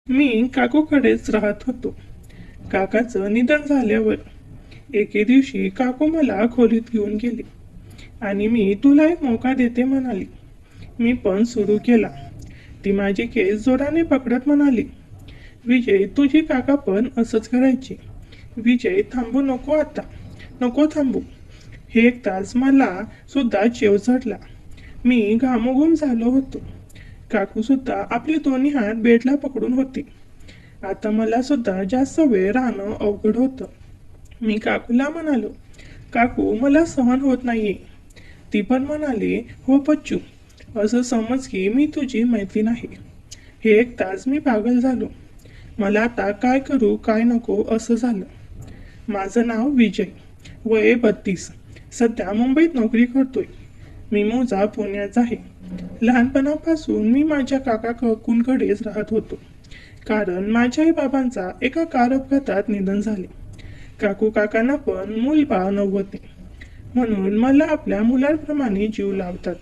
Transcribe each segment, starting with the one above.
मी काकूकडेच राहत होतो. काकाचं निधन झाल्यावर एके दिवशी काकू मला खोलीत घेऊन गेली आणि मी तुला एक मौका देते म्हणाली. मी पण सुरू केला. ती माझी केस जोराने पकडत म्हणाली, विजय, तुझी काका पण असंच करायची. विजय, थांबू नको आता. नको थांबू. हे एक तास मला सुद्धा चेव चढला. मी घामोघूम झालो होतो. काकू सुद्धा आपले दोन्ही हात बेडला पकडून होती. आता मला सुद्धा जास्त वेळ राहणं अवघड होतं. मी काकूला म्हणालो, काकू, मला सहन होत नाहीये. ती पण म्हणाली, हो पच्चू, असं समज की मी तुझी मैत्रीण आहे. हे एक तास मी पागल झालो. मला आता काय करू काय नको असं झालं. माझं नाव विजय, वय 32. सध्या मुंबईत नोकरी करतोय. मी मूळचा पुण्याचा आहे. लहानपणापासून मी माझ्या काका काकूंकडेच राहत होतो, कारण माझ्या बाबांचा एका कार अपघातात निधन झाले. काकू काकांना पण मूल बाळ नव्हते, म्हणून मला आपल्या मुलांप्रमाणे जीव लावतात.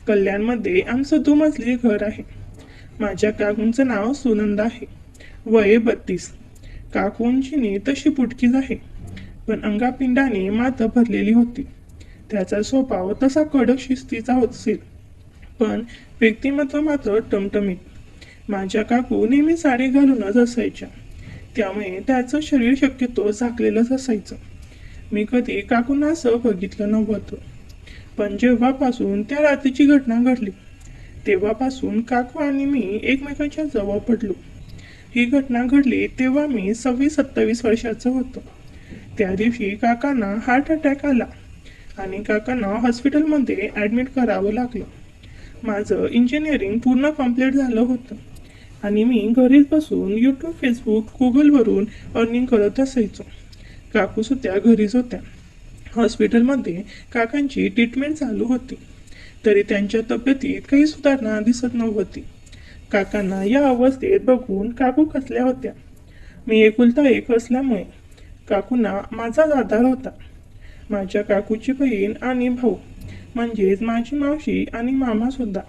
कल्याणमध्ये आमचं दुमजली घर आहे. माझ्या काकूंचं नाव सुनंदा आहे, वय 32. काकूंची तशी पुटकीच आहे, पण अंगापिंडाने मात भरलेली होती. त्याचा स्वभाव तसा कडक शिस्तीचा असेल, पण व्यक्तिमत्व मात्र टमटमीत. माझ्या काकू नेहमी साडी घालूनच असायच्या, त्यामुळे त्याचं शरीर शक्यतो झाकलेलंच असायचं. मी कधी काकूंना असं बघितलं नव्हतं. पण जेव्हापासून त्या रात्रीची घटना घडली, तेव्हापासून काकू आणि मी एकमेकांच्या जवळ पडलो. ही घटना घडली तेव्हा मी 26-27 वर्षाचं होतो. त्या दिवशी काकांना हार्ट अटॅक आला आणि काकांना हॉस्पिटलमध्ये ॲडमिट करावं लागलं. माझं इंजिनिअरिंग पूर्ण कंप्लीट झालं होतं आणि मी घरीच बसून यूट्यूब, फेसबुक, गुगलवरून अर्निंग करत असायचो. काकूसुद्धा घरीच होत्या. हॉस्पिटलमध्ये काकांची ट्रीटमेंट चालू होती, तरी त्यांच्या तब्येतीत काही सुधारणा दिसत नव्हती. काकांना या अवस्थेत बघून काकू कसल्या होत्या. मी एकुलता एक असल्यामुळे काकूंना माझाच आधार होता. माझ्या काकूची बहीण आणि भाऊ म्हणजेच माझी मावशी आणि मामासुद्धा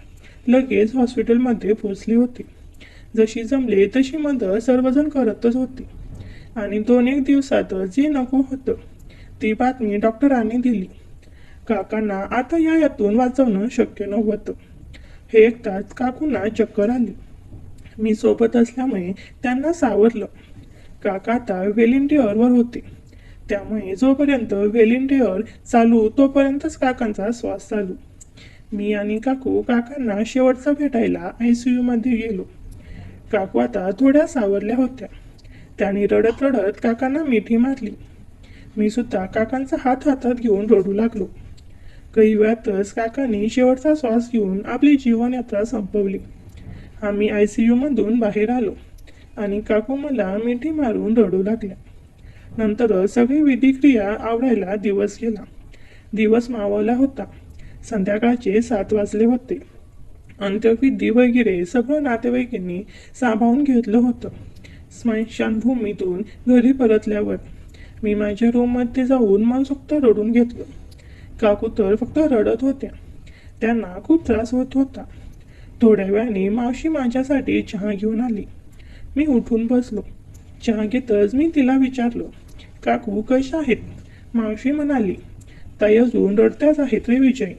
लगेच हॉस्पिटलमध्ये पोचले होते. जशी जमले तशी मदत सर्वजण करतच होते आणि 2-1 दिवसातच जे नको होतं ती बातमी डॉक्टरांनी दिली. काकांना आता यातून वाचवणं शक्य नव्हतं. हे ऐकताच काकूंना चक्कर आली. मी सोबत असल्यामुळे त्यांना सावरलं. काका आता व्हेंटिलेटरवर होते, त्यामुळे जोपर्यंत व्हेंटिलेटर चालू तोपर्यंतच काकांचा श्वास चालू. मी आणि काकू काकांना शेवटचा भेटायला ICUमध्ये गेलो. काकू आता थोड्या सावरल्या होत्या. त्यांनी रडत रडत काकांना मिठी मारली. मी सुद्धा काकांचा हात हातात घेऊन रडू लागलो. काही वेळातच काकांनी शेवटचा श्वास घेऊन आपली जीवनयात्रा संपवली. आम्ही ICUमधून बाहेर आलो आणि काकू मला मिठी मारून रडू लागल्या. नंतर सगळी विधिक्रिया आवरायला दिवस गेला. दिवस मावळला होता. संध्याकाळचे 7 वाजले होते. अंत्यविधी वगैरे सगळं नातेवाईकांनी सांभाळून घेतलं होतं. स्मशानभूमीतून घरी परतल्यावर मी माझ्या रूममध्ये जाऊन मनसोक्त रडून घेतलं. काकू तर फक्त रडत होत्या. त्यांना खूप त्रास होत होता. थोड्या वेळाने मावशी माझ्यासाठी चहा घेऊन आली. मी उठून बसलो. चहा घेतच मी तिला विचारलं, काकू कशा आहेत? मावशी म्हणाली, ताई अजून रडत्याच आहेत रे विजय.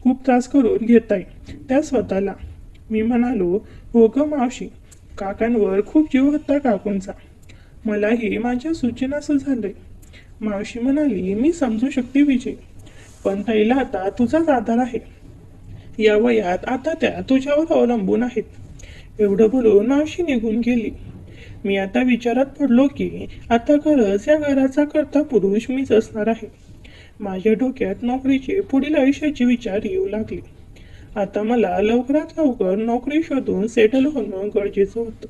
खूप त्रास करून घेताय त्या स्वतःला. मी म्हणालो, हो ग मावशी, काकांवर खूप जीव होता काकूंचा. मलाही माझ्या सूचनाचं झालंय. मावशी म्हणाली, मी समजू शकते विजय, पण ताईला आता तुझाच आधार आहे. या वयात आता त्या तुझ्यावर अवलंबून आहेत. एवढं बोलून मावशी निघून गेली. मी आता विचारात पडलो की आता खरंच या घराचा कर्ता पुरुष मीच असणार आहे. माझ्या डोक्यात नोकरीचे पुढील आयुष्याचे विचार येऊ लागले. आता मला लवकरात लवकर नोकरी शोधून सेटल होणं गरजेचं होतं,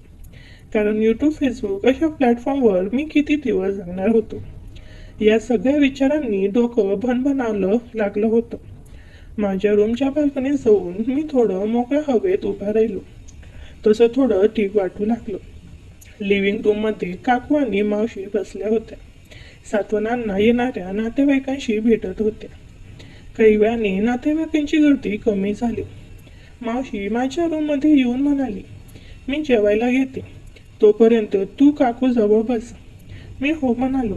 कारण यूट्यूब, फेसबुक अशा प्लॅटफॉर्मवर मी किती दिवस जगणार होतो. या सगळ्या विचारांनी डोकं भणभणावलं लागलं होतं. माझ्या रूमच्या बाल्कनीत जाऊन मी थोडं मोकळ्या हवेत उभा राहिलो. तसं थोडं ठीक वाटू लागलं. लिव्हिंग रूममध्ये काकू आणि मावशी बसल्या होत्या. सातवनांना येणाऱ्या नातेवाईकांशी भेटत होत्या. काही वेळाने नातेवाईकांची गर्दी कमी झाली. मावशी माझ्या रूममध्ये येऊन म्हणाली, मी जेवायला घेते, तोपर्यंत तू काकू जवळ बस. मी हो म्हणालो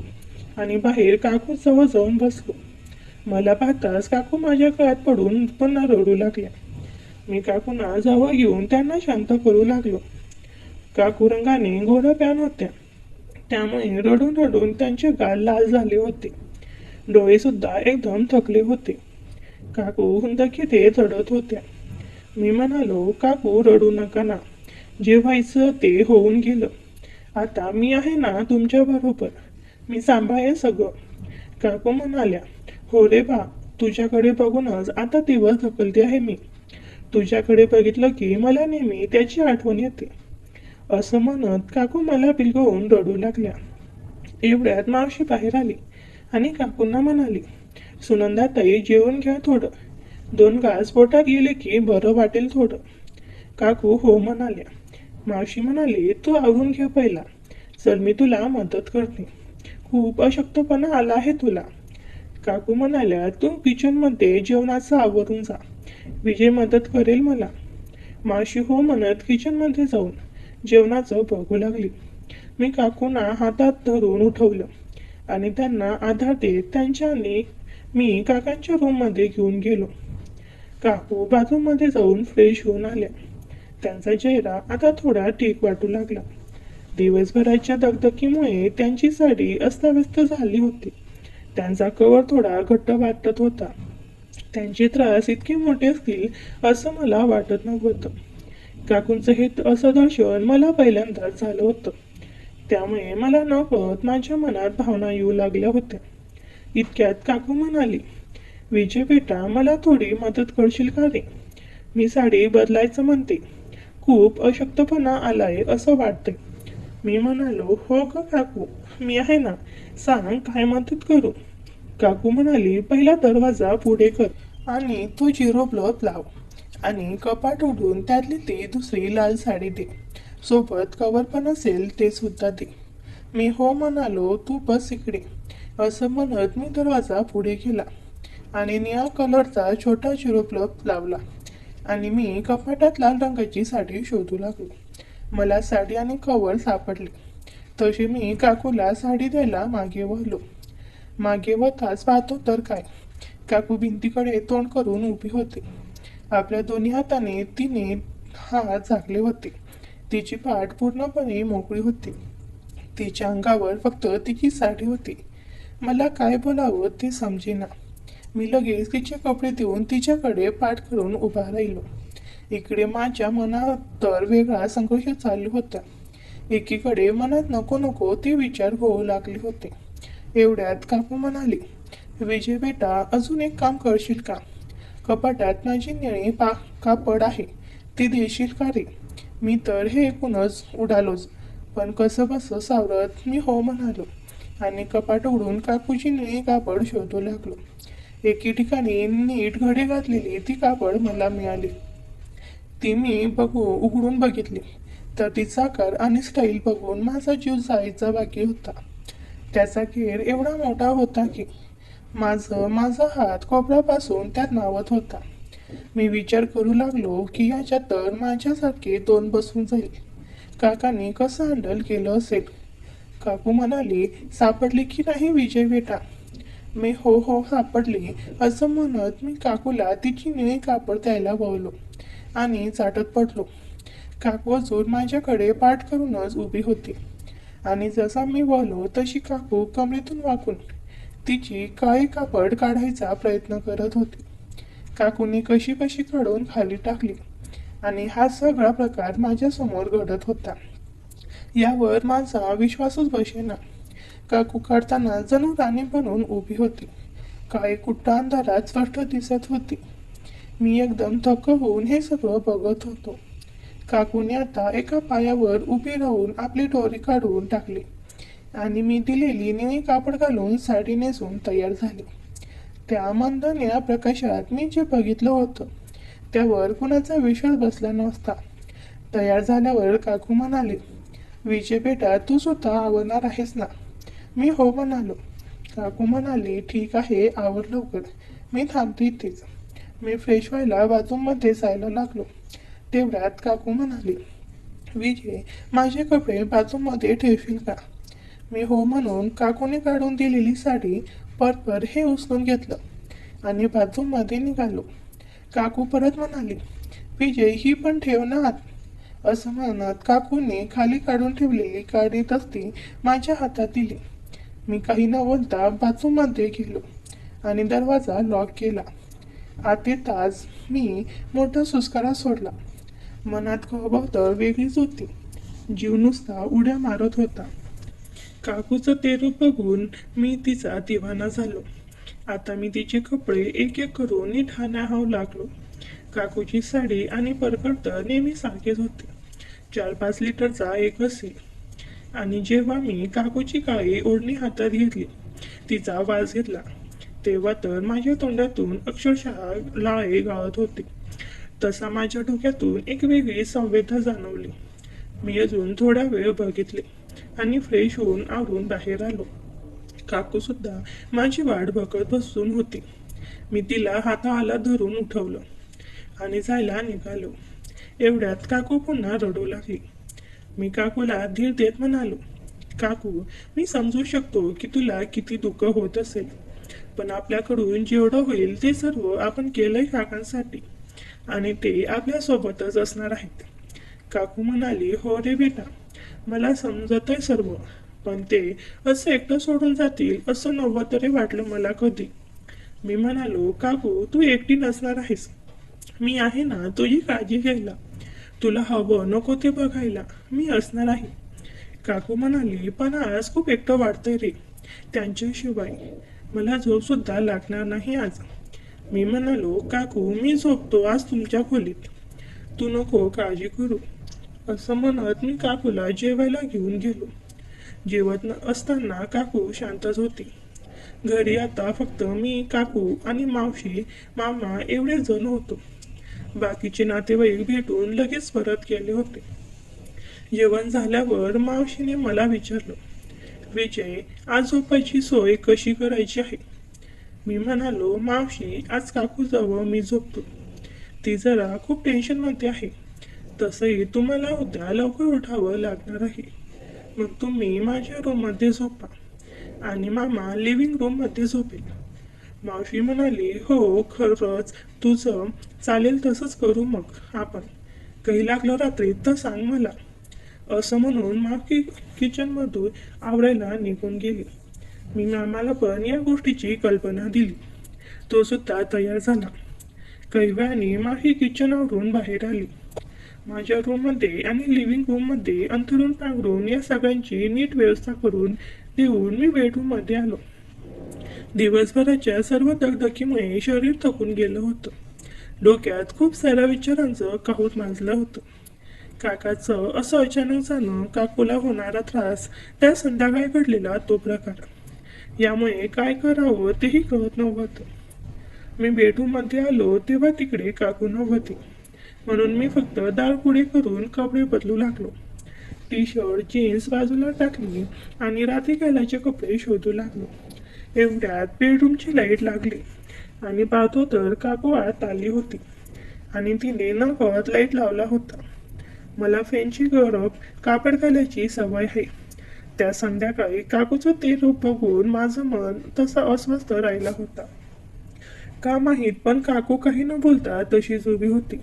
आणि बाहेर काकू जवळ जाऊन बसलो. मला पाहताच काकू माझ्या गळ्यात पडून पुन्हा रडू लागल्या. मी काकूंना जवळ घेऊन त्यांना शांत करू लागलो. काकू रंगाने गोरप्यान होत्या, त्यामुळे रडून रडून त्यांचे गाल लाल झाले होते. डोळे सुद्धा एकदम थकले होते. काकू हुंदकीत रडत होत्या. मी म्हणालो, काकू रडू नका ना, जे व्हायचं ते होऊन गेलं. आता मी आहे ना तुमच्या बरोबर, मी सांभाळेन सगळं. काकू म्हणाल्या, हो रे बा, तुझ्याकडे बघूनच आता दिवस ढकलते आहे मी. तुझ्याकडे बघितलं की मला नेहमी त्याची आठवण येते. असं म्हणत काकू मला बिलगवून रडू लागल्या. एवढ्यात मावशी बाहेर आली आणि काकूंना म्हणाली, सुनंदाताई जेवण घ्या थोडं, 2 घास पोटात गेले की बरं वाटेल थोडं. काकू हो म्हणाल्या. मावशी म्हणाली, तू आवरून घे पहिला, चल मी तुला मदत करते, खूप अशक्तपणा आला आहे तुला. काकू म्हणाल्या, तू किचनमध्ये जेवणाचं आवरून जा, विजय मदत करेल मला. मावशी हो म्हणत किचनमध्ये जाऊन जेवणाचं बघू लागली. मी काकूंना हातात धरून उठवलं आणि त्यांना आधार देत त्यांच्याने मी काकांच्या रूममध्ये घेऊन गेलो. काकू बाथरूममध्ये जाऊन फ्रेश होऊन आल्या. त्यांचा चेहरा आता थोडा ठीक वाटू लागला. दिवसभराच्या दगदगीमुळे त्यांची साडी अस्ताव्यस्त झाली होती. त्यांचा कवर थोडा घट्ट वाटत होता. त्यांचे त्रास इतके मोठे असतील असं मला वाटत नव्हतं. काकूंचं हे असं दर्शन मला पहिल्यांदाच झालं होतं. त्यामुळे मला नकळत माझ्या मनात भावना येऊ लागल्या होत्या. इतक्यात काकू म्हणाली, विजय बेटा, मला थोडी मदत करशील का रे? मी साडी बदलायचं म्हणते, खूप अशक्तपणा आलाय असं वाटतंय. मी म्हणालो, हो ग काकू, मी आहे ना, सांग काय मदत करू. काकू म्हणाली, पहिला दरवाजा पुढे कर आणि तो झिरो ब्लॉक लाव आणि कपाट उघडून त्यातली ती दुसरी लाल साडी दे, सोबत कवर पण असेल ते सुद्धा दे. मी हो म्हणालो, तू बस इकडे. असं म्हणत मी दरवाजा पुढे केला आणि निळ्या कलरचा छोटा झिरो ब्लॉक लावला आणि मी कपाटात लाल रंगाची साडी शोधू लागलो. मला साडी आणि कवर सापडले. तशी मी काकूला साडी द्यायला मागे वळलो. मागे वळताच पाहतो तर काय, काकू भिंतीकडे तोंड करून उभी होती. आपल्या दोन्ही हाताने तिने हात झाकले होते. तिची पाठ पूर्णपणे मोकळी होती. तिच्या अंगावर फक्त तिची साडी होती. मला काय बोलावं ते समजेना. मी लगेच तिचे कपडे देऊन तिच्याकडे पाठ करून उभा राहिलो. इकडे माझ्या मनात तर वेगळा संघर्ष चालू होता. एकीकडे मनात नको नको ते विचार होऊ लागले होते. एवढ्यात काकू म्हणाली, विजय बेटा, अजून एक काम करशील का? कपाटात माझी निळी कापड आहे, ते देशील का रे? मी तर हे ऐकूनच उडालोच, पण कसं बसं सावरत मी हो म्हणालो आणि कपाट उघडून काकूची निळी कापड शोधू लागलो. एके ठिकाणी नीट घडी घातलेली ती कापड मला मिळाली. ती मी उघडून बघितली तर तिचा आकार आणि स्टाईल बघून माझा जीव जायचा बाकी होता. त्याचा घेर एवढा मोठा होता की माझा हात कोपरापासून त्यात मावत होता. मी विचार करू लागलो की याच्यात तर माझ्यासारखे 2 बसून जाईल. काकांनी कसं हँडल केलं असेल. काकू म्हणाली, सापडली की नाही विजय बेटा? मी हो हो सापडली असं म्हणत मी काकूला तिची निळी कापड द्यायला वळलो आणि चाटत पडलो. काकू अजून माझ्याकडे पाठ करूनच उभी होती आणि जसा मी वळलो तशी काकू कमरेतून वाकून तिची काळी कापड काढायचा प्रयत्न करत होती. काकूने कशी कशी काढून खाली टाकली आणि हा सगळा प्रकार माझ्यासमोर घडत होता. यावर माझा विश्वासच बसेना. काकू काढताना जणू राणी बनून उभी होती. काळी कुट्टा अंधारात स्पष्ट दिसत होती. मी एकदम थक्क होऊन हे सगळं बघत होतो. काकूने आता एका पायावर उभी राहून आपली डोरी काढून टाकली आणि मी दिलेली निळी कापड घालून साडी नेसून तयार झाली. त्या मंद निळ्या प्रकाशात मी जे बघितलं होतं त्यावर कुणाचा विश्वास बसला नव्हता. तयार झाल्यावर काकू म्हणाली, विजय बेटा, तू सुद्धा आवरणार आहेस ना? मी हो म्हणालो. काकू म्हणाली, ठीक आहे, आवर लवकर, मी थांबते इथेच. मी फ्रेश व्हायला बाथरूममध्ये जायला लागलो. तेवढ्यात काकू म्हणाली, विजय, माझे कपडे बाथरूममध्ये ठेवशील का? मी हो म्हणून काकूने काढून दिलेली साडी परपर हे उचलून घेतलं आणि बाथरूममध्ये निघालो. काकू परत म्हणाली, विजय ही पण ठेव ना आत. असं म्हणत काकूने खाली काढून ठेवलेली काडी तसती माझ्या हातात दिली. मी काही न बोलता बाथरूममध्ये गेलो आणि दरवाजा लॉक केला. आत येताच मी मोठा सुस्कारा सोडला. मनात खळबळ तर वेगळीच होती. जीव नुसता उड्या मारत होता. काकूचं ते रूप बघून मी तिचा दिवाना झालो. आता मी तिचे कपडे एक एक करून नीट हाणाहाव लागलो. काकूची साडी आणि परकर तर नेहमी सारखेच होते. 4-5 लिटरचा एक असेल. आणि जेव्हा मी काकूची काळी ओढणी हातात घेतली, तिचा वास घेतला, तेव्हा तर माझ्या तोंडातून अक्षरशः लाळे गाळत होते. तसा माझ्या डोक्यातून एक वेगळी संवेदना जाणवली. मी अजून थोडा वेळ बघितले आणि फ्रेश होऊन आवरून बाहेर आलो. काकू सुद्धा माझी वाट बघत बसून होती. मी तिला हाताला धरून उठवलं आणि जायला निघालो. एवढ्यात काकू पुन्हा रडू लागली. मी काकूला धीर देत म्हणालो, काकू, मी समजू शकतो की तुला किती दुःख होत असेल, पण आपल्याकडून जेवढं होईल ते सर्व आपण केलंय काकांसाठी आणि ते आपल्यासोबतच असणार आहेत. काकू म्हणाली, हो रे बेटा, मला समजतंय सर्व, पण ते असं एकटं सोडून जातील असं नव्वतं तरी वाटलं मला कधी. मी म्हणालो, काकू, तू एकटी नसणार आहेस. मी आहे ना तुझी काळजी घ्यायला. तुला हवं नको ते बघायला मी असणार आहे. काकू म्हणाली, पण आज खूप एकटं वाटतंय रे. त्यांच्याशिवाय मला झोप सुद्धा लागणार नाही आज. मी म्हणालो, काकू, मी झोपतो आज तुमच्या खोलीत. तू नको काळजी करू. असं म्हणत मी काकूला जेवायला घेऊन गेलो. जेवत असताना काकू शांतच होती. घरी आता फक्त मी, काकू आणि मावशी, मामा एवढे जण होतो. बाकीचे नातेवाईक भेटून लगेच परत गेले होते. जेवण झाल्यावर मावशीने मला विचारलं, विजय, आज झोपायची सोय कशी करायची आहे? मी म्हणालो, मावशी, आज काकूजवळ मी झोपतो. ती जरा खूप टेन्शनमध्ये आहे. तसंही तुम्हाला उद्या लवकर उठावं लागणार आहे. मग तुम्ही माझ्या रूममध्ये झोपा आणि मामा लिव्हिंग रूममध्ये झोपेल. मावशी म्हणाली, हो, खरंच तुझं चालेल तसंच करू. मग आपण काही लागलं रात्री तर सांग मला. असं म्हणून मावशी किचनमधून आवरायला निघून गेली. मी मामाला पण या गोष्टीची कल्पना दिली. तो सुद्धा तयार झाला. काही वेळाने मावशी किचनवरून बाहेर आली. माझ्या रूममध्ये आणि लिव्हिंग रूममध्ये अंथरून पांघरून या सगळ्यांची नीट व्यवस्था करून देऊन मी बेडरूममध्ये आलो. दिवसभराच्या सर्व दगदगीमुळे शरीर थकून गेलं होतं. डोक्यात खूप साऱ्या विचारांचं काहूत माजलं होतं. काकाचं असं अचानक जाणं, काकूला होणारा त्रास, त्या संध्याकाळी घडलेला तो प्रकार, यामुळे काय करावं तेही कळत नव्हतं. मी बेडरूममध्ये आलो तेव्हा तिकडे काकू नव्हती. म्हणून मी फक्त दार पुढे करून कपडे बदलू लागलो. टी शर्ट, जीन्स बाजूला टाकली आणि रात्री घालायचे कपडे शोधू लागलो. एवढ्यात बेडरूमची लाईट लागली आणि पाहतो तर काकू आत आली होती आणि तिने नकळत लाईट लावला होता. मला फॅनची गरम कापड घालायची सवय आहे. त्या संध्याकाळी काकूचं ते रूप बघून माझं मन तसं अस्वस्थ राहिला होता. का माहीत, पण काकू काही न बोलता तशीच उभी होती.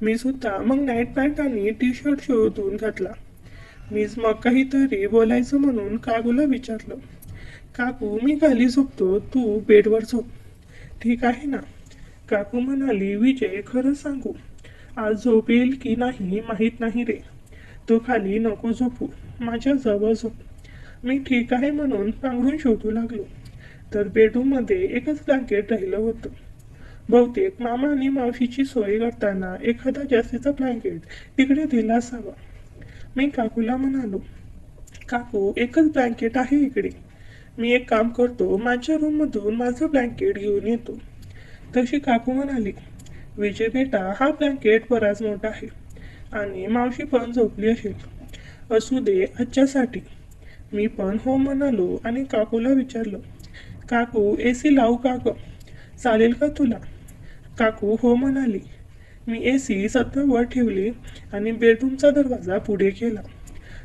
मी सुद्धा मग नाईट पॅन्ट आणि टी शर्ट शोधून घातला. मीच मग काहीतरी बोलायचं म्हणून काकूला विचारलं, काकू, मी खाली झोपतो, तू बेडवर झोप, ठीक आहे ना? काकू म्हणाली, विजय, खरं सांगू, आज झोप येईल की नाही माहीत नाही रे. तू खाली नको झोपू, माझ्या जवळ झोप. मी ठीक आहे म्हणून पांघरून शोधू लागलो तर बेडरूममध्ये एकच ब्लँकेट राहिलं होतं. बहुतेक मामा आणि मावशीची सोय करताना एखादा जास्तीचा ब्लँकेट तिकडे दिला असावा. मी काकूला म्हणालो, काकू, एकच ब्लँकेट आहे इकडे. मी एक काम करतो, माझ्या रूममधून माझं ब्लँकेट घेऊन येतो. तशी काकू म्हणाली, विजय बेटा, हा ब्लँकेट बराच मोठा आहे आणि मावशी पण झोपली असेल. असू दे आजच्यासाठी. मी पण हो म्हणालो आणि काकूला विचारलं, काकू, AC लावू का गं? चालेल का तुला? काकू हो म्हणाली. मी AC सत्तावर ठेवली आणि बेडरूमचा दरवाजा पुढे केला.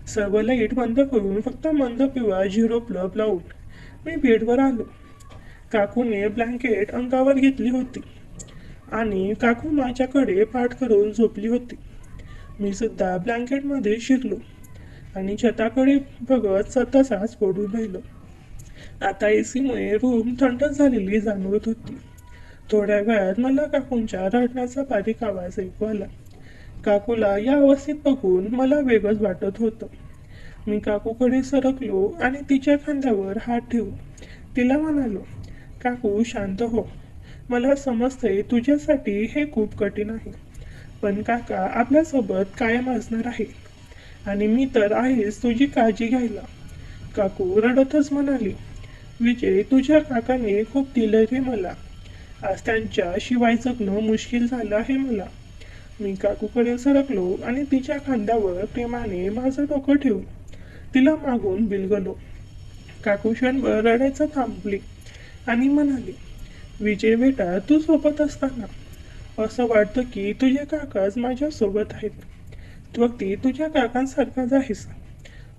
सर्व लाईट बंद करून फक्त मंद पिवळा 0 बल्ब लावून मी बेडवर आलो. काकूने ब्लँकेट अंगावर घेतली होती आणि काकू माझ्याकडे पाठ करून झोपली होती. मी सुद्धा ब्लँकेटमध्ये शिरलो आणि छताकडे बघत तसाच पडून राहिलो. आता AC मुळे रूम थंड झालेली जाणवत होती. थोड्या वेळात मला काकूंच्या रडण्याचा बारीक आवाज ऐकू आला. काकूला या अवस्थेत बघून मला वेगळंच वाटत होतं. मी काकूकडे सरकलो आणि तिच्या खांद्यावर हात ठेवून तिला म्हणालो, काकू शांत हो. मला समजतंय तुझ्यासाठी हे खूप कठीण आहे, पण काका आपल्यासोबत कायम असणार आहे आणि मी तर आहेच तुझी काळजी घ्यायला. काकू रडतच म्हणाली, विजय तुझ्या काकाने खूप दिलंय रे मला. आज त्यांच्या शिवाय जगणं मुश्किल झालं आहे मला. मी काकूकडे सरकलो आणि तिच्या खांद्यावर प्रेमाने माझं डोकं ठेवून तिला मागून बिलगलो. काकू क्षणभर रडायचं थांबली आणि म्हणाली, विजय बेटा तू सोबत असताना असं वाटतं की तुझे काकाच माझ्यासोबत आहेत. तू अगदी तुझ्या काकांसारखाच आहेस.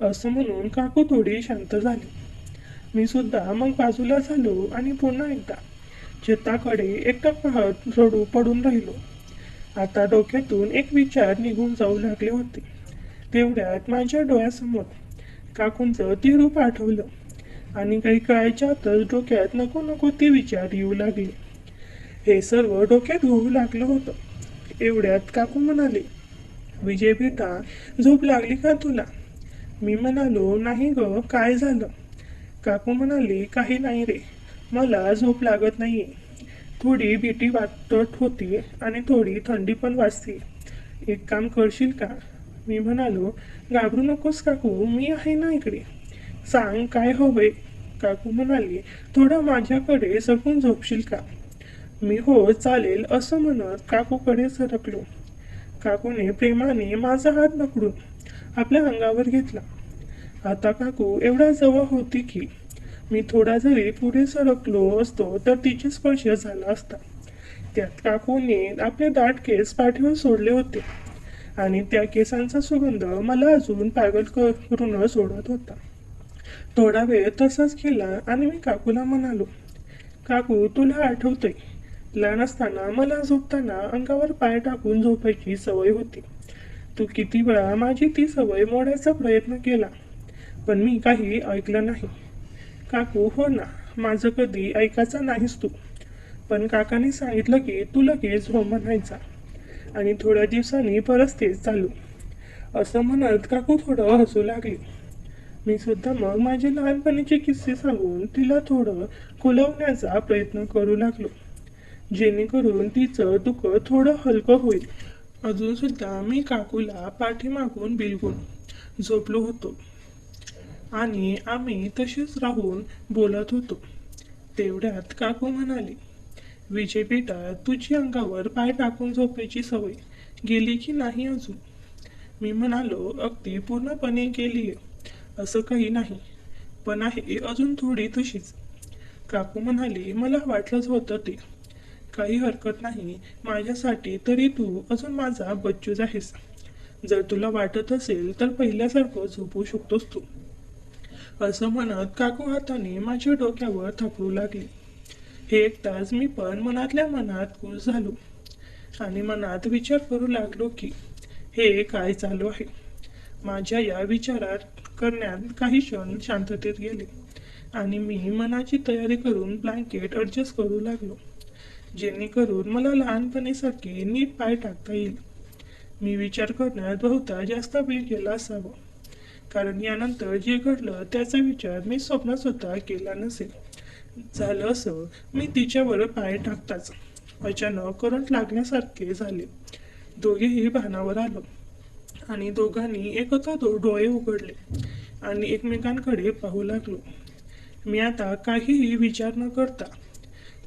असं म्हणून काकू थोडी शांत झाली. मी सुद्धा मग बाजूला झालो आणि पुन्हा एकदा छताकडे एकटक पाहत रडू पडून राहिलो. आता डोक्यातून एक विचार निघून जाऊ लागले होते. तेवढ्यात माझ्या डोळ्यासमोर काकूंचं ते रूप आठवलं आणि काही कळायच्या आतच डोक्यात नको नको ते विचार येऊ लागले. हे सर्व डोक्यात होऊ लागलं होतं. एवढ्यात काकू म्हणाले, विजय बेटा झोप लागली का तुला? मी म्हणालो, नाही ग, काय झालं? काकू म्हणाली, काही नाही रे, मला झोप लागत नाहीये. थोडी भीती वाटत होती आणि थोडी थंडी पण वाजते. एक काम करशील का? मी म्हणालो, घाबरू नकोस काकू, मी आहे ना इकडे. सांग काय हवंय? काकू म्हणाली, थोडं माझ्याकडे सरकून झोपशील का? मी हो चालेल असं म्हणत काकूकडे सरकलो. काकूने प्रेमाने माझा हात पकडून आपल्या अंगावर घेतला. आता काकू एवढा जवळ होती की मी थोडा जरी पुढे सरकलो असतो तर तिचे स्पर्श झाला असता. त्यात काकूने आपले दाट केस पाठीवर सोडले होते आणि त्या केसांचा सुगंध मला अजून पागल करून सोडत होता. थोडा वेळ तसाच गेला आणि मी काकूला म्हणालो, काकू तुला आठवतंय लहान असताना मला झोपताना अंगावर पाय टाकून झोपायची सवय होती. तू किती वेळा माझी ती सवय मोडायचा प्रयत्न केला, पण मी काही ऐकलं नाही. काकू हो ना, माझं कधी ऐकायचं नाहीस तू. पण काकाने सांगितलं की तू लगेच हो म्हणायचा आणि थोड्या दिवसांनी परत तेच चालू. असं म्हणत काकू थोडं हसू लागली. मी सुद्धा मग माझे लहानपणीचे किस्से सांगून तिला थोडं खुलवण्याचा प्रयत्न करू लागलो, जेणेकरून तिचं दुःख थोडं हलकं होईल. अजून सुद्धा मी काकूला पाठीमागून बिलगून झोपलो होतो आणि आम्ही तसेच राहून बोलत होतो. तेवढ्यात काकू म्हणाली, विजय बेटा तुझी अंगावर पाय टाकून झोपायची सवय गेली की नाही अजून? मी म्हणालो, अगदी पूर्णपणे गेलीये असं काही नाही, पण आहे अजून थोडी तशीच. काकू म्हणाली, मला वाटलंच होतं ते. काही हरकत नाही, माझ्यासाठी तरी तू अजून माझा बच्चूच आहेस. जर तुला वाटत असेल तर पहिल्यासारखं झोपू शकतोस तू. असं म्हणत काकू हाताने माझ्या डोक्यावर थापडू लागली. हे ऐकताच मी पण मनातल्या मनात खुश झालो आणि मनात विचार करू लागलो की हे काय चालू आहे. माझ्या या विचारात करण्यात काही क्षण शांततेत गेले आणि मी मनाची तयारी करून ब्लँकेट ॲडजस्ट करू लागलो, जेणेकरून मला लहानपणीसारखे नीट पाय टाकता येईल. मी विचार करण्यात बहुता जास्त वेळ गेला असावा, कारण यानंतर जे घडलं त्याचा विचार मी स्वप्नात सुद्धा केला नसेल. झालं असं, मी तिच्यावर पाय टाकताच अचानक करंट लागण्यासारखे झाले. दोघेही भानावर आलो आणि दोघांनी एकत्र डोळे उघडले आणि एकमेकांकडे पाहू लागलो. मी आता काहीही विचार न करता,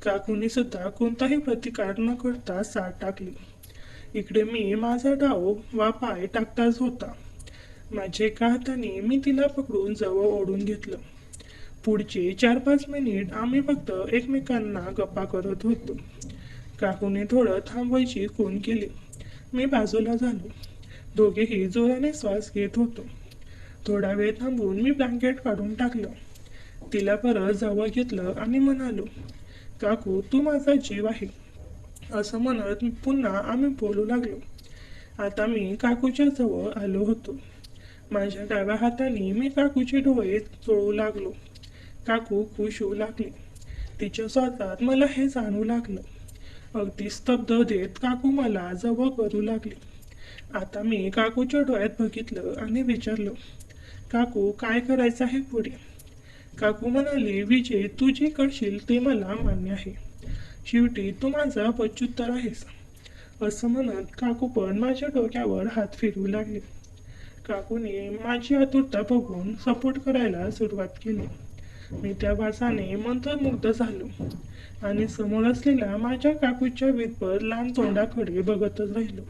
काकूने सुद्धा कोणताही प्रतिकार न करता साथ टाकली. इकडे मी माझा डाव वा पाय टाकताच होता. माझे एका हाताने मी तिला पकडून जवळ ओढून घेतलं. पुढचे 4-5 मिनिट आम्ही फक्त एकमेकांना गप्पा करत होतो. काकूने थोडं थांबवायची खूण केली मी बाजूला झालो. दोघेही जोराने श्वास घेत होतो. थोडा वेळ थांबून मी ब्लँकेट काढून टाकलं. तिला परत जवळ घेतलं आणि म्हणालो, काकू तू माझा जीव आहे. असं म्हणत पुन्हा आम्ही बोलू लागलो. आता मी काकूच्या जवळ आलो होतो. माझ्या डाव्या हाताने मी काकूचे डोळे चोळू लागलो. काकू खुश होऊ लागली. तिच्या स्वागतात मला हे जाणू लागलं. अगदी स्तब्ध देत काकू मला जवळ करू लागली. आता मी काकूच्या डोळ्यात बघितलं आणि विचारलं, काकू काय करायचं आहे पुढे? काकू म्हणाली, विजय तू जे करशील ते मला मान्य आहे. शेवटी तू माझा पच्चुत्तर आहेस. असं म्हणत काकू पण माझ्या डोक्यावर हात फिरवू लागले. काकूने माझी आतुरता बघून सपोर्ट करायला सुरुवात केली. मी त्या वासाने मंत्रमुग्ध झालो आणि समोर असलेल्या माझ्या काकूच्या विटभर लहान तोंडाकडे बघतच राहिलो.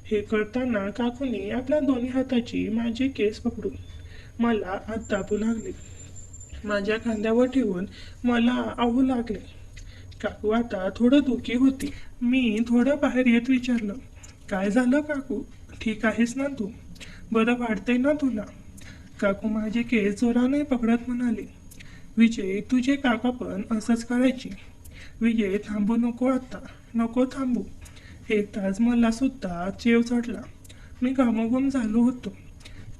हे करताना काकूने आपल्या दोन्ही हाताची माझे केस पकडून मला आत दाबू लागले. माझ्या खांद्यावर ठेवून मला आवू लागले. काकू आता थोडं दुखी होती. मी थोडं बाहेर येत विचारलं, काय झालं काकू? ठीक आहेस ना तू? बरं वाटतंय ना तुला? काकू माझे केस जोराने पकडत म्हणाले, विजय तुझे काका पण असंच करायची. विजय थांबू नको आता, नको थांबू. एक तास मला सुद्धा चेव चढला. मी घामाघूम झालो होतो.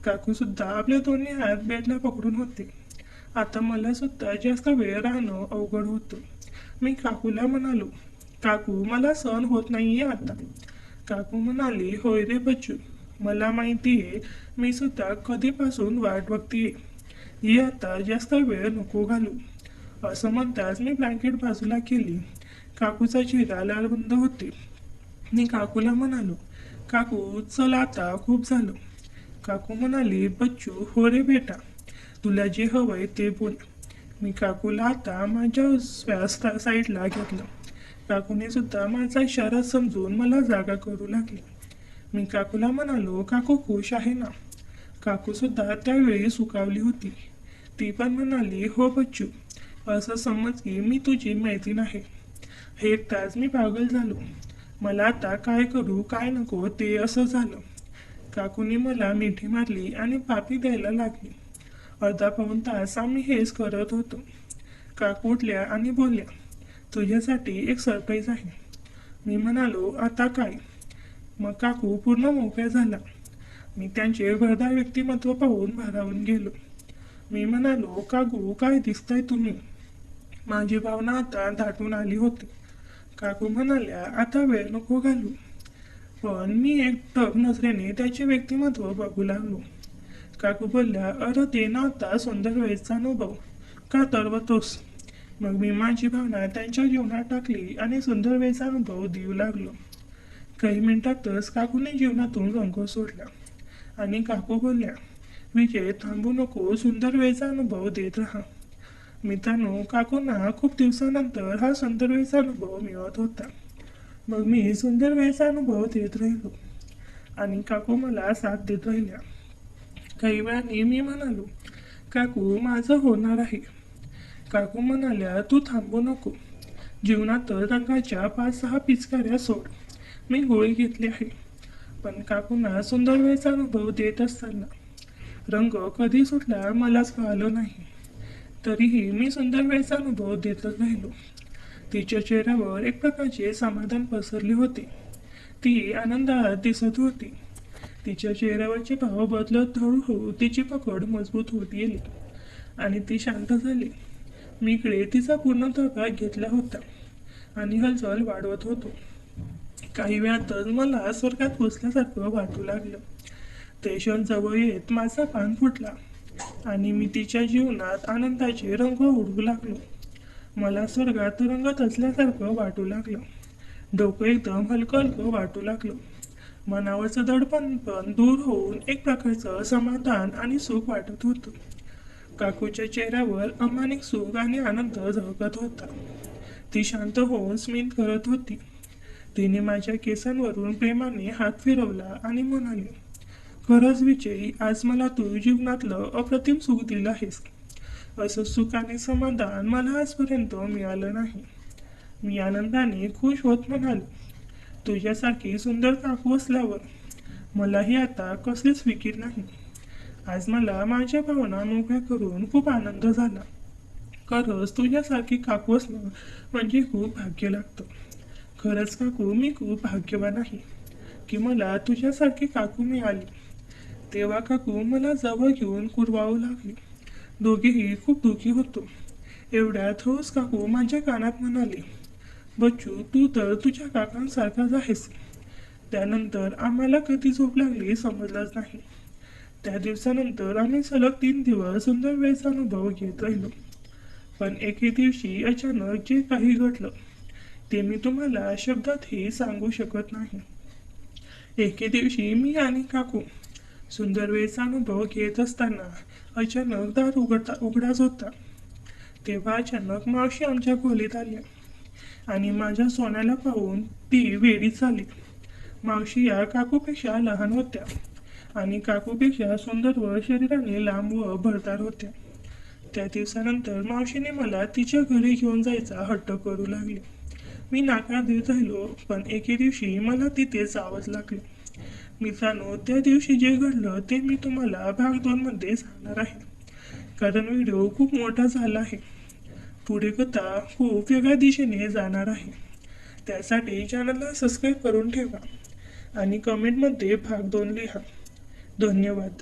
काकू सुद्धा आपले दोन्ही हात बेडला पकडून होते. आता मला सुद्धा जास्त वेळ राहणं अवघड होतं. मी काकूला म्हणालो, काकू मला सहन होत नाहीये आता. काकू म्हणाली, होय रे बच्चू, मला माहिती आहे. मी सुद्धा कधीपासून वाट बघतीये. ही आता जास्त वेळ नको घालू. असं म्हणताच मी ब्लँकेट बाजूला केली. काकूचा चेहरा लालबंद होते. मी काकूला म्हणालो, काकू चल आता खूप झालं. काकू म्हणाली, बच्चू हो रे बेटा, तुला जे हवंय ते बोल. मी काकूला आता माझ्या साईडला घेतलं. काकूने सुद्धा माझा इशारा समजून मला जागा करू लागली. मी काकूला म्हणालो, काकू खुश आहे ना? काकू सुद्धा त्यावेळी सुकावली होती. ती पण म्हणाली, हो बच्चू, असं समज की मी तुझी मैत्रीण आहे. हे एक तास मी पागल झालो. मला आता काय करू काय नको ते असं झालं. काकूने मला मिठी मारली आणि पापी द्यायला लागली. अर्धा पाऊण तास आम्ही हेच करत होतो. काकू उठल्या आणि बोलल्या, तुझ्यासाठी एक सरप्राईज आहे. मी म्हणालो, आता काय? मग काकू पूर्ण मोकळ्या झाला. मी त्यांचे भरदार व्यक्तिमत्व पाहून भारावून गेलो. मी म्हणालो, काकू काय दिसताय तुम्ही? माझी भावना आता दाटून आली होती. काकू म्हणाल्या, आता वेळ नको घालू. पण मी एक टक नजरेने त्याचे व्यक्तिमत्व बघू लागलो. काकू बोलल्या, अरे ते ना आता सुंदर वेळचा अनुभव का तरवतोस? मग मी माझी भावना त्यांच्या जीवनात टाकली आणि सुंदर वेळचा अनुभव देऊ लागलो. काही मिनिटातच काकूने जीवनातून रंग सोडला आणि काकू बोलल्या, विजय थांबू नको, सुंदर वेळचा अनुभव देत राहा. मित्रांनो, काकूंना खूप दिवसानंतर हा सुंदर वेळचा अनुभव मिळत होता. मग मी सुंदर वेळचा अनुभव देत राहिलो आणि काकू मला साथ देत राहिल्या. काही वेळाने मी म्हणालो, काकू माझं होणार आहे. काकू म्हणाल्या, तू थांबू नको. जीवनात रंगाच्या 5-6 पिचकाऱ्या सोड. मी गोळी घेतली आहे. पण काकूंना सुंदर वेळचा अनुभव देत असताना रंग कधी सुटला मलाच कळालं नाही. तरीही मी सुंदर वेळचा अनुभव देतच राहिलो. तिच्या चेहऱ्यावर एक प्रकारचे समाधान पसरले होते. ती आनंदात दिसत होती. तिच्या चेहऱ्यावरचे भाव बदलत हळूहळू तिची पकड मजबूत होत गेली आणि ती शांत झाली. मी इकडे तिचा पूर्ण ताबा घेतला होता आणि हालचाल वाढवत होतो. काही वेळातच मला स्वर्गात पोचल्यासारखं वाटू लागलं. ते क्षण जवळ येत माझा पान फुटला आणि मी तिच्या जीवनात आनंदाचे रंग उडवू लागलो. मला स्वर्गात रंगत असल्यासारखं वाटू लागलं. डोकं एकदम हलकं हलकं वाटू लागलं. मनावरचं दडपण पण दूर होऊन एक प्रकारचं समाधान आणि सुख वाटत होतं. काकूच्या चेहऱ्यावर अमानिक सुख आणि आनंद झळकत होता. ती शांत होऊन स्मित करत होती. तिने माझ्या केसांवरून प्रेमाने हात फिरवला आणि म्हणाली, खरंच विजयी, आज मला तू जीवनातलं अप्रतिम सुख दिलं आहेस. असं सुख आणि समाधान मला आजपर्यंत मिळालं नाही. मी आनंदाने खुश होत म्हणालो, तुझ्यासारखी सुंदर काकू असल्यावर मलाही आता कसलीच फिकीर नाही. आज मला माझ्या भावना मोकळ्या करून खूप आनंद झाला. खरंच तुझ्यासारखी काकू असणं म्हणजे खूप भाग्य लागतं. खरंच काकू, मी खूप भाग्यवान आहे की मला तुझ्यासारखी काकू मिळाली. तेव्हा काकू मला जवळ घेऊन कुरवावू लागली. दोघेही खूप दुःखी होतो. एवढ्यात हौस काकू माझ्या कानात म्हणाली, बच्चू, तू तर तुझ्या काकांसारखाच आहेस. त्यानंतर आम्हाला कधी झोप लागली समजलंच नाही. त्या दिवसानंतर आम्ही सलग 3 दिवस सुंदर वेळेचा अनुभव घेत राहिलो. पण एके दिवशी अचानक जे काही घडलं ते मी तुम्हाला शब्दातही सांगू शकत नाही. एके दिवशी मी आणि काकू सुंदर वेळेचा अनुभव घेत असताना अचानक दार उघडाच होता. तेव्हा अचानक मावशी आमच्या खोलीत आल्या आणि माझ्या सोन्याला पाहून ती वेडीच झाली. मावशी या काकूपेक्षा लहान होत्या आणि काकूपेक्षा सुंदर व शरीराने लांब व भरदार होत्या. त्या दिवसानंतर मावशीने मला तिच्या घरी घेऊन जायचा हट्ट करू लागली. मी नकार देत राहिलो, पण एके दिवशी मला तिथे जावंच लागलं. मित्रांनो, त्या दिवशी जे घडलं ते मी तुम्हाला भाग 2 मध्ये सांगणार आहे, कारण व्हिडिओ खूप मोठा झाला आहे. पुढे कथा खूप वेगळ्या दिशेने जाणार आहे. त्यासाठी चॅनलला सबस्क्राईब करून ठेवा आणि कमेंटमध्ये भाग 2 लिहा. धन्यवाद.